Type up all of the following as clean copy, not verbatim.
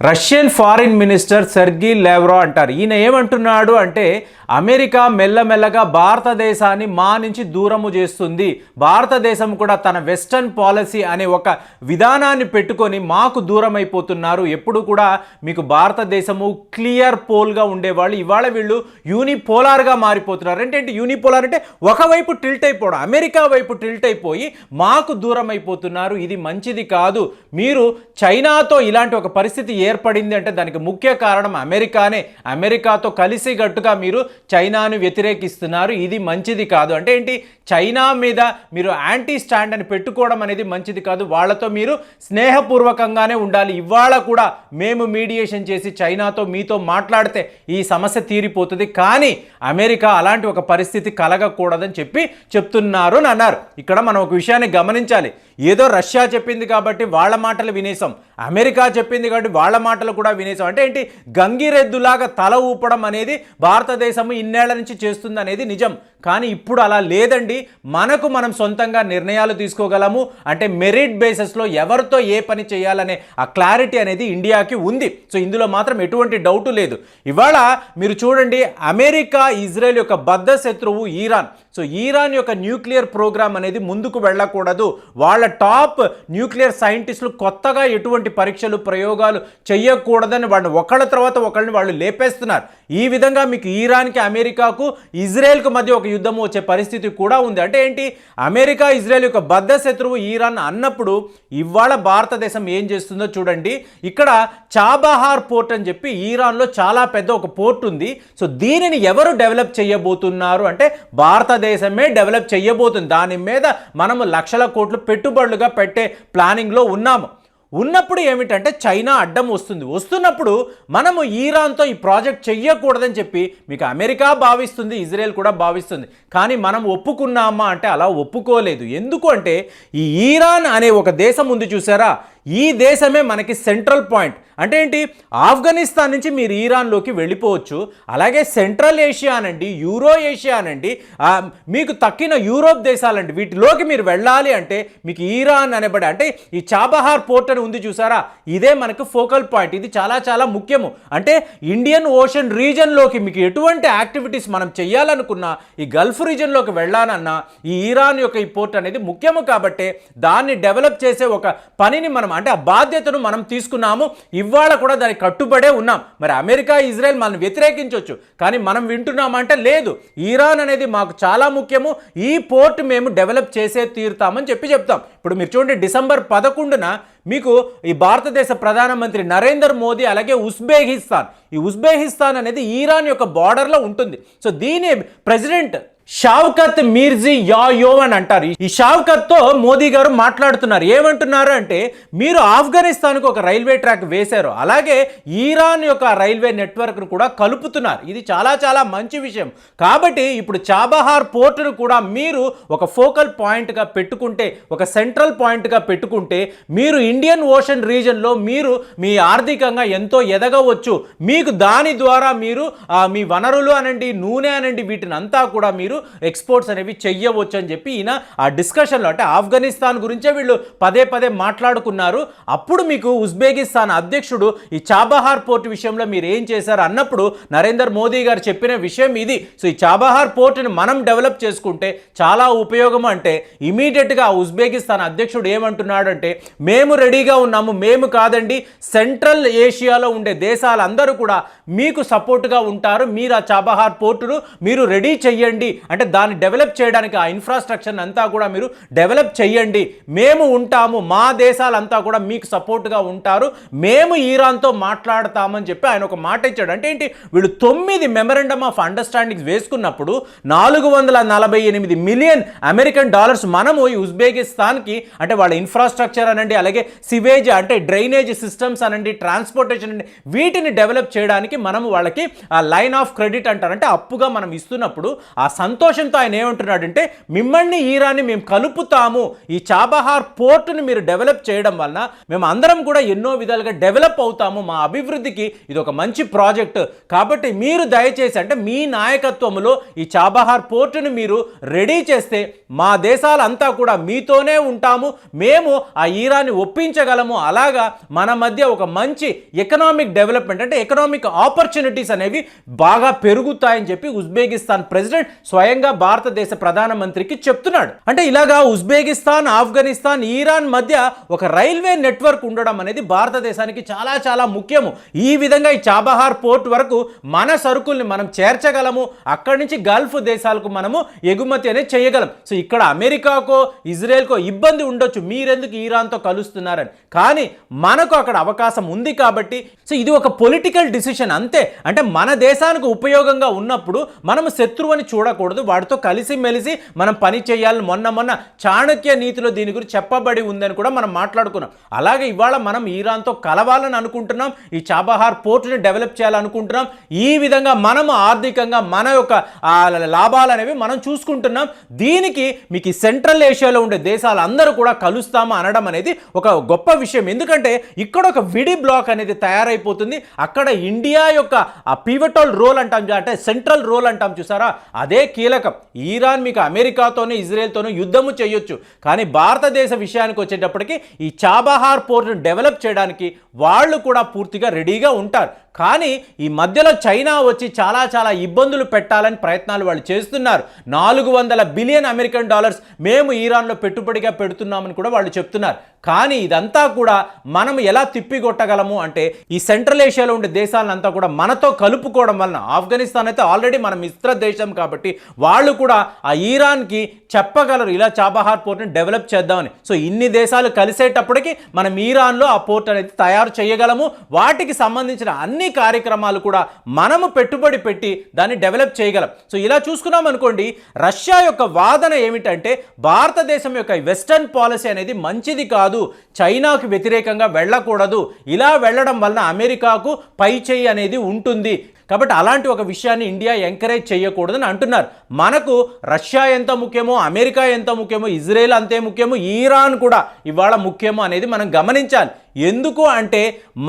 Russian foreign minister Sergey Lavrov అంటారు. ఈయన ఏమంటున్నాడు అంటే అమెరికా మెల్లమెల్లగా భారతదేశాన్ని మా నుంచి దూరము చేస్తుంది, భారతదేశం కూడా తన వెస్టర్న్ పాలసీ అనే ఒక విధానాన్ని పెట్టుకొని మాకు దూరం అయిపోతున్నారు. ఎప్పుడు కూడా మీకు భారతదేశము క్లియర్ పోల్గా ఉండేవాళ్ళు, ఇవాళ వీళ్ళు యూనిపోలార్గా మారిపోతున్నారు. ఏంటంటే యూనిపోలార్ అంటే ఒకవైపు టిల్ట్ అయిపోవడం, అమెరికా వైపు టిల్ట్ అయిపోయి మాకు దూరం అయిపోతున్నారు. ఇది మంచిది కాదు. మీరు చైనాతో ఇలాంటి ఒక పరిస్థితి ఏర్పడింది అంటే దానికి ముఖ్య కారణం అమెరికానే. అమెరికాతో కలిసిగట్టుగా మీరు చైనాను వ్యతిరేకిస్తున్నారు, ఇది మంచిది కాదు. అంటే ఏంటి, చైనా మీద మీరు యాంటీ స్టాండ్ అని పెట్టుకోవడం అనేది మంచిది కాదు. వాళ్ళతో మీరు స్నేహపూర్వకంగానే ఉండాలి. ఇవాళ కూడా మేము మీడియేషన్ చేసి చైనాతో మీతో మాట్లాడితే ఈ సమస్య తీరిపోతుంది, కానీ అమెరికా అలాంటి ఒక పరిస్థితి కలగకూడదని చెప్తున్నారు అని అన్నారు. ఇక్కడ మనం ఒక విషయాన్ని గమనించాలి. ఏదో రష్యా చెప్పింది కాబట్టి వాళ్ళ మాటలు వినేసాం, అమెరికా చెప్పింది కాబట్టి వాళ్ళ మాటలు కూడా వినేసాం. అంటే ఏంటి, గంగిరెద్దులాగా తల ఊపడం అనేది భారతదేశం ఇన్నేళ్ల నుంచి చేస్తుంది అనేది నిజం. కానీ ఇప్పుడు అలా లేదండి. మనం సొంతంగా నిర్ణయాలు తీసుకోగలము. అంటే మెరిట్ బేసిస్లో ఎవరితో ఏ పని చేయాలనే ఆ క్లారిటీ అనేది ఇండియాకి ఉంది. సో ఇందులో మాత్రం ఎటువంటి డౌట్ లేదు. ఇవాళ మీరు చూడండి, అమెరికా ఇజ్రాయెల్ యొక్క బద్ధ శత్రువు ఇరాన్. సో ఇరాన్ యొక్క న్యూక్లియర్ ప్రోగ్రామ్ అనేది ముందుకు వెళ్ళకూడదు. వాళ్ళ టాప్ న్యూక్లియర్ సైంటిస్టులు కొత్తగా ఎటువంటి పరీక్షలు ప్రయోగాలు చేయకూడదని వాళ్ళు ఒకళ్ళ తర్వాత ఒకళ్ళని వాళ్ళు లేపేస్తున్నారు. ఈ విధంగా మీకు ఇరాన్కి అమెరికాకు ఇజ్రాయెల్కు మధ్య ఒక యుద్ధం వచ్చే పరిస్థితి కూడా ఉంది. అంటే ఏంటి, అమెరికా ఇజ్రాయెల్ యొక్క బద్ధ శత్రువు ఇరాన్ అన్నప్పుడు ఇవాళ భారతదేశం ఏం చేస్తుందో చూడండి. ఇక్కడ చాబహార్ పోర్ట్ అని చెప్పి ఇరాన్లో చాలా పెద్ద ఒక పోర్ట్ ఉంది. సో దీనిని ఎవరు డెవలప్ చేయబోతున్నారు అంటే భారతదేశమే డెవలప్ చేయబోతుంది. దాని మీద మనము లక్షల కోట్లు పెట్టుబడులుగా పెట్టే ప్లానింగ్లో ఉన్నప్పుడు ఏమిటంటే చైనా అడ్డం వస్తున్నప్పుడు మనము ఇరాన్తో ఈ ప్రాజెక్ట్ చెయ్యకూడదని చెప్పి మీకు అమెరికా భావిస్తుంది, ఇజ్రాయెల్ కూడా భావిస్తుంది. కానీ మనం ఒప్పుకున్నామా అంటే అలా ఒప్పుకోలేదు. ఎందుకు అంటే ఈ ఇరాన్ అనే ఒక దేశం ఉంది చూసారా, ఈ దేశమే మనకి సెంట్రల్ పాయింట్. అంటే ఏంటి, ఆఫ్ఘనిస్తాన్ నుంచి మీరు ఇరాన్లోకి వెళ్ళిపోవచ్చు, అలాగే సెంట్రల్ ఏషియా అనండి, యూరో ఏషియా అనండి, మీకు తక్కిన యూరోప్ దేశాలండి, వీటిలోకి మీరు వెళ్ళాలి అంటే మీకు ఇరాన్ అనేబడి అంటే ఈ చాబహార్ పోర్ట్ అని ఉంది చూసారా, ఇదే మనకు ఫోకల్ పాయింట్. ఇది చాలా చాలా ముఖ్యము. అంటే ఇండియన్ ఓషన్ రీజన్లోకి మీకు ఎటువంటి యాక్టివిటీస్ మనం చేయాలనుకున్నా, ఈ గల్ఫ్ రీజన్లోకి వెళ్ళాలన్నా ఈ ఇరాన్ యొక్క ఈ పోర్ట్ అనేది ముఖ్యము. కాబట్టి దాన్ని డెవలప్ చేసే ఒక పనిని మనం అంటే ఆ బాధ్యతను మనం తీసుకున్నాము. ఇవాళ కూడా దానికి కట్టుబడే ఉన్నాం. మరి అమెరికా ఇజ్రాయెల్ మనం వ్యతిరేకించవచ్చు, కానీ మనం వింటున్నామంటే లేదు, ఇరాన్ అనేది మాకు చాలా ముఖ్యము, ఈ పోర్ట్ మేము డెవలప్ చేసే తీరుతామని చెప్తాం. ఇప్పుడు మీరు చూడండి, డిసెంబర్ 11న మీకు ఈ భారతదేశ ప్రధానమంత్రి నరేంద్ర మోదీ అలాగే ఉజ్బెకిస్తాన్ అనేది ఇరాన్ యొక్క బార్డర్లో ఉంటుంది. సో దీని ప్రెసిడెంట్ షావ్కత్ మిర్జియోయేవ్ అని అంటారు. ఈ షావ్కత్తో మోదీ గారు మాట్లాడుతున్నారు. ఏమంటున్నారు అంటే, మీరు ఆఫ్ఘనిస్తాన్కు ఒక రైల్వే ట్రాక్ వేశారు, అలాగే ఇరాన్ యొక్క రైల్వే నెట్వర్క్ను కూడా కలుపుతున్నారు. ఇది చాలా చాలా మంచి విషయం. కాబట్టి ఇప్పుడు చాబహార్ పోర్టును కూడా మీరు ఒక ఫోకల్ పాయింట్గా పెట్టుకుంటే, ఒక సెంట్రల్ పాయింట్గా పెట్టుకుంటే మీరు ఇండియన్ ఓషన్ రీజన్లో మీరు మీ ఆర్థికంగా ఎంతో ఎదగవచ్చు. మీకు దాని ద్వారా మీరు మీ వనరులు అనండి, నూనె అనండి, వీటిని అంతా కూడా మీరు ఎక్స్పోర్ట్స్ అనేవి చెయ్యవచ్చు అని చెప్పి ఈయన ఆ డిస్కషన్లో, అంటే ఆఫ్ఘనిస్తాన్ గురించే వీళ్ళు పదే మాట్లాడుకున్నారు. అప్పుడు మీకు ఉజ్బెకిస్తాన్ అధ్యక్షుడు ఈ చాబహార్ పోర్ట్ విషయంలో మీరు ఏం చేశారు అన్నప్పుడు నరేంద్ర మోదీ గారు చెప్పిన విషయం ఇది. సో ఈ చాబహార్ పోర్ట్ని మనం డెవలప్ చేసుకుంటే చాలా ఉపయోగం. అంటే ఇమీడియట్గా ఉజ్బెకిస్తాన్ అధ్యక్షుడు ఏమంటున్నాడు అంటే, మేము రెడీగా ఉన్నాము, మేము కాదండి, సెంట్రల్ ఏషియాలో ఉండే దేశాలందరూ కూడా మీకు సపోర్ట్గా ఉంటారు, మీరు ఆ చాబహార్ పోర్టును మీరు రెడీ చెయ్యండి, అంటే దాన్ని డెవలప్ చేయడానికి ఆ ఇన్ఫ్రాస్ట్రక్చర్ అంతా కూడా మీరు డెవలప్ చేయండి, మేము ఉంటాము, మా దేశాలంతా కూడా మీకు సపోర్ట్గా ఉంటారు, మేము ఇరాన్తో మాట్లాడతామని చెప్పి ఆయన ఒక మాట ఇచ్చాడు. అంటే ఏంటి, వీళ్ళు 9 మెమరాండమ్ ఆఫ్ అండర్స్టాండింగ్ వేసుకున్నప్పుడు 448 మిలియన్ అమెరికన్ డాలర్స్ మనము ఈ ఉజ్బెకిస్తాన్కి, అంటే వాళ్ళ ఇన్ఫ్రాస్ట్రక్చర్ అనండి, అలాగే సివేజ్ అంటే డ్రైనేజ్ సిస్టమ్స్ అనండి, ట్రాన్స్పోర్టేషన్ అండి, వీటిని డెవలప్ చేయడానికి మనము వాళ్ళకి ఆ లైన్ ఆఫ్ క్రెడిట్ అంటారు, అంటే అప్పుగా మనం ఇస్తున్నప్పుడు ఆ సంతోషంతో ఆయన ఏమంటున్నాడంటే మిమ్మల్ని ఈరాన్ని మేము కలుపుతాము, ఈ చాబహార్ పోర్టుని మీరు డెవలప్ చేయడం వలన మేము అందరం కూడా ఎన్నో విధాలుగా డెవలప్ అవుతాము, మా అభివృద్ధికి ఇది ఒక మంచి ప్రాజెక్ట్, కాబట్టి మీరు దయచేసి అంటే మీ నాయకత్వంలో ఈ చాబహార్ పోర్టుని మీరు రెడీ చేస్తే మా దేశాలంతా కూడా మీతోనే ఉంటాము, మేము ఆ ఈరాన్ని ఒప్పించగలము, అలాగా మన మధ్య ఒక మంచి ఎకనామిక్ డెవలప్మెంట్ అంటే ఎకనామిక్ ఆపర్చునిటీస్ అనేవి బాగా పెరుగుతాయని చెప్పి ఉజ్బెకిస్తాన్ ప్రెసిడెంట్ స్వయంగా భారతదేశ ప్రధానమంత్రికి చెప్తున్నాడు. అంటే ఇలాగా ఉజ్బెకిస్తాన్, ఆఫ్ఘనిస్తాన్, ఈరాన్ మధ్య ఒక రైల్వే నెట్వర్క్ ఉండడం అనేది భారతదేశానికి చాలా చాలా ముఖ్యము. ఈ విధంగా ఈ చాబహార్ పోర్ట్ వరకు మన సరుకుల్ని మనం చేర్చగలము, అక్కడి నుంచి గల్ఫ్ దేశాలకు మనము ఎగుమతి అనేది చేయగలం. సో ఇక్కడ అమెరికాకో ఇజ్రాయెల్కో ఇబ్బంది ఉండొచ్చు, మీరెందుకు ఈరాన్తో కలుస్తున్నారని, కానీ మనకు అక్కడ అవకాశం ఉంది కాబట్టి సో ఇది ఒక పొలిటికల్ డిసిషన్ అంతే. అంటే మన దేశానికి ఉపయోగంగా ఉన్నప్పుడు మనము శత్రువుని చూడకూడదు, వాడితో కలిసిమెలిసి మనం పని చేయాలని మొన్న చాణక్య నీతిలో దీని గురించి చెప్పబడి ఉందని కూడా మనం మాట్లాడుకున్నాం. అలాగే ఇవాళ మనం ఈరాన్తో కలవాలని అనుకుంటున్నాం, ఈ చాబహార్ పోర్టుని డెవలప్ చేయాలనుకుంటున్నాం. ఈ విధంగా మనము ఆర్థికంగా మన యొక్క లాభాలు అనేవి మనం చూసుకుంటున్నాం. దీనికి మీకు ఈ సెంట్రల్ ఏషియాలో ఉండే దేశాలందరూ కూడా కలుస్తాము అనడం అనేది ఒక గొప్ప విషయం. ఎందుకంటే ఇక్కడ ఒక విడి బ్లాక్ అనేది తయారైపోతుంది. అక్కడ ఇండియా యొక్క ఆ పివటల్ రోల్ అంటాం, అంటే సెంట్రల్ రోల్ అంటాం చూసారా, అదే కీలకం. ఈరాన్ మీకు అమెరికాతోనూ ఇజ్రాయెల్తోనూ యుద్ధము చేయొచ్చు, కానీ భారతదేశ విషయానికి వచ్చేటప్పటికి ఈ చాబహార్ పోర్టును డెవలప్ చేయడానికి వాళ్ళు కూడా పూర్తిగా రెడీగా ఉంటారు. కానీ ఈ మధ్యలో చైనా వచ్చి చాలా చాలా ఇబ్బందులు పెట్టాలని ప్రయత్నాలు వాళ్ళు చేస్తున్నారు. 400 బిలియన్ అమెరికన్ డాలర్స్ మేము ఈరాన్లో పెట్టుబడిగా పెడుతున్నామని కూడా వాళ్ళు చెప్తున్నారు. కానీ ఇదంతా కూడా మనం ఎలా తిప్పికొట్టగలము అంటే ఈ సెంట్రల్ ఏషియాలో ఉండే దేశాలంతా కూడా మనతో కలుపుకోవడం వలన, ఆఫ్ఘనిస్తాన్ అయితే ఆల్రెడీ మన మిత్ర దేశం కాబట్టి వాళ్ళు కూడా ఆ ఈరాన్కి చెప్పగలరు ఇలా చాబహార్ పోర్ట్ని డెవలప్ చేద్దామని. సో ఇన్ని దేశాలు కలిసేటప్పటికి మనం ఈరాన్లో ఆ పోర్ట్ అనేది తయారు చేయగలము. వాటికి సంబంధించిన అన్ని కార్యక్రమాలు కూడా మనము పెట్టుబడి పెట్టి దాన్ని డెవలప్ చేయగలం. సో ఇలా చూసుకున్నాం అనుకోండి, రష్యా యొక్క వాదన ఏమిటంటే భారతదేశం యొక్క వెస్టర్న్ పాలసీ అనేది మంచిది కాదు, చైనాకు వ్యతిరేకంగా వెళ్ళకూడదు, ఇలా వెళ్ళడం వలన అమెరికాకు పై చేయి అనేది ఉంటుంది, కాబట్టి అలాంటి ఒక విషయాన్ని ఇండియా ఎంకరేజ్ చేయకూడదని అంటున్నారు. మనకు రష్యా ఎంత ముఖ్యమో, అమెరికా ఎంత ముఖ్యమో, ఇజ్రాయెల్ అంతే ముఖ్యమో, ఈరాన్ కూడా ఇవాళ ముఖ్యమో అనేది మనం గమనించాలి. ఎందుకు అంటే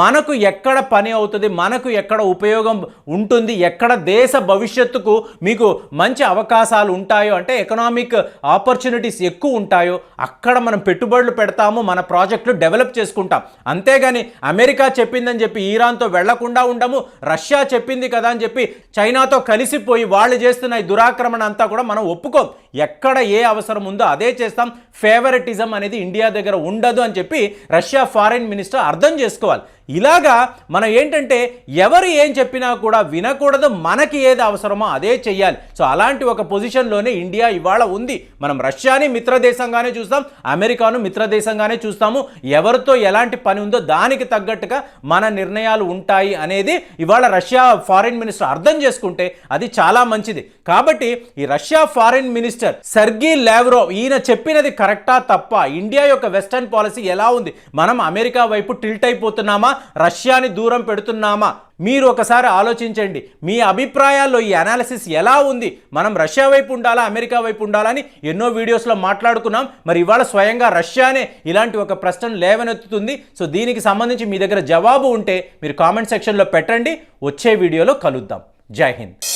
మనకు ఎక్కడ పని అవుతుంది, మనకు ఎక్కడ ఉపయోగం ఉంటుంది, ఎక్కడ దేశ భవిష్యత్తుకు మీకు మంచి అవకాశాలు ఉంటాయో అంటే ఎకనామిక్ ఆపర్చునిటీస్ ఎక్కువ ఉంటాయో అక్కడ మనం పెట్టుబడులు పెడతాము, మన ప్రాజెక్టులు డెవలప్ చేసుకుంటాం. అంతేగాని అమెరికా చెప్పిందని చెప్పి ఈరాన్తో వెళ్లకుండా ఉండము, రష్యా చెప్పింది కదా అని చెప్పి చైనాతో కలిసిపోయి వాళ్ళు చేస్తున్న ఈ దురాక్రమణ అంతా కూడా మనం ఒప్పుకోం. ఎక్కడ ఏ అవసరం ఉందో అదే చేస్తాం. ఫేవరెటిజం అనేది ఇండియా దగ్గర ఉండదు అని చెప్పి రష్యా ఫారిన్ మినిస్టర్ అర్థం చేసుకోవాలి. ఇలాగా మనం ఏంటంటే ఎవరు ఏం చెప్పినా కూడా వినకూడదు, మనకి ఏది అవసరమో అదే చెయ్యాలి. సో అలాంటి ఒక పొజిషన్లోనే ఇండియా ఇవాళ ఉంది. మనం రష్యాని మిత్రదేశంగానే చూస్తాం, అమెరికాను మిత్రదేశంగానే చూస్తాము. ఎవరితో ఎలాంటి పని ఉందో దానికి తగ్గట్టుగా మన నిర్ణయాలు ఉంటాయి అనేది ఇవాళ రష్యా ఫారిన్ మినిస్టర్ అర్థం చేసుకుంటే అది చాలా మంచిది. కాబట్టి ఈ Russia foreign minister Sergey Lavrov ఈయన చెప్పినది కరెక్టా తప్ప, ఇండియా యొక్క వెస్టర్న్ పాలసీ ఎలా ఉంది, మనం అమెరికా వైపు టిల్ట్ అయిపోతున్నామా, రష్యాని దూరం పెడుతున్నామా, మీరు ఒకసారి ఆలోచించండి. మీ అభిప్రాయాల్లో ఈ అనాలిసిస్ ఎలా ఉంది, మనం రష్యా వైపు ఉండాలా అమెరికా వైపు ఉండాలని ఎన్నో వీడియోస్లో మాట్లాడుకున్నాం. మరి ఇవాళ స్వయంగా రష్యానే ఇలాంటి ఒక ప్రశ్నను లేవనెత్తుతుంది. సో దీనికి సంబంధించి మీ దగ్గర జవాబు ఉంటే మీరు కామెంట్ సెక్షన్లో పెట్టండి. వచ్చే వీడియోలో కలుద్దాం. జై హింద్.